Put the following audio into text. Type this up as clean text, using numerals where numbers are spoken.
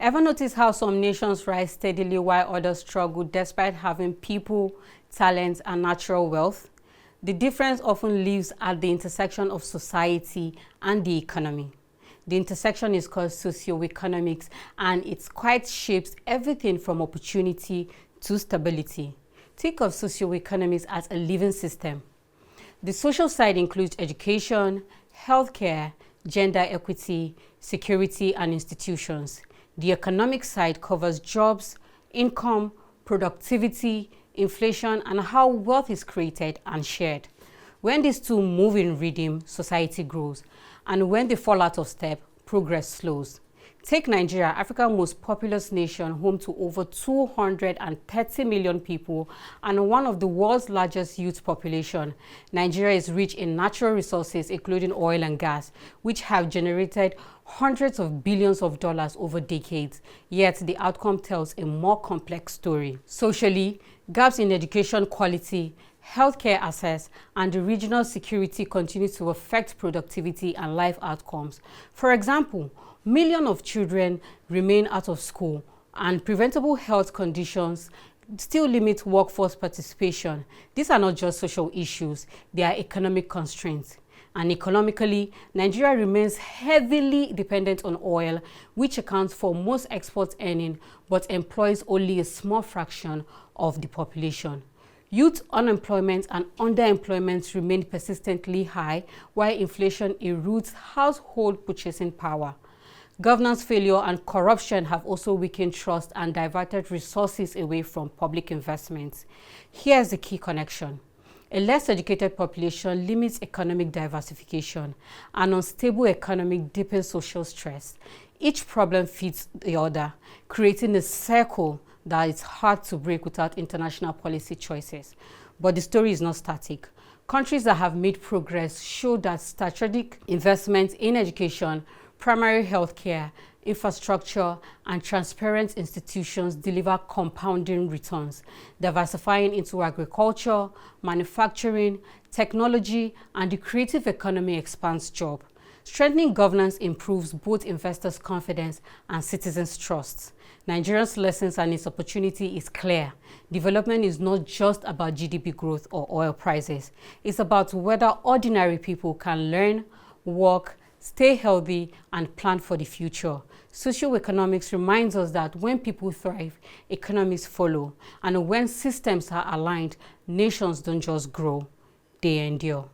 Ever notice how some nations rise steadily while others struggle despite having people, talent, and natural wealth? The difference often lives at the intersection of society and the economy. The intersection is called socioeconomics, and it quite shapes everything from opportunity to stability. Think of socioeconomics as a living system. The social side includes education, healthcare, gender equity, security, and institutions. The economic side covers jobs, income, productivity, inflation, and how wealth is created and shared. When these two move in rhythm, society grows, and when they fall out of step, progress slows. Take Nigeria, Africa's most populous nation, home to over 230 million people and one of the world's largest youth population. Nigeria is rich in natural resources, including oil and gas, which have generated hundreds of billions of dollars over decades. Yet the outcome tells a more complex story. Socially, gaps in education quality, healthcare access, and the regional security continue to affect productivity and life outcomes. For example, millions of children remain out of school, and preventable health conditions still limit workforce participation. These are not just social issues, they are economic constraints. And economically, Nigeria remains heavily dependent on oil, which accounts for most export earning, but employs only a small fraction of the population. Youth unemployment and underemployment remain persistently high, while inflation erodes household purchasing power. Governance failure and corruption have also weakened trust and diverted resources away from public investments. Here's the key connection. A less educated population limits economic diversification. An unstable economy deepens social stress. Each problem feeds the other, creating a circle that is hard to break without international policy choices. But the story is not static. Countries that have made progress show that strategic investment in education, primary health care, infrastructure, and transparent institutions deliver compounding returns. Diversifying into agriculture, manufacturing, technology, and the creative economy expands jobs. Strengthening governance improves both investors' confidence and citizens' trust. Nigeria's lessons and its opportunity is clear. Development is not just about GDP growth or oil prices. It's about whether ordinary people can learn, work, stay healthy, and plan for the future. Socioeconomics reminds us that when people thrive, economies follow. And when systems are aligned, nations don't just grow, they endure.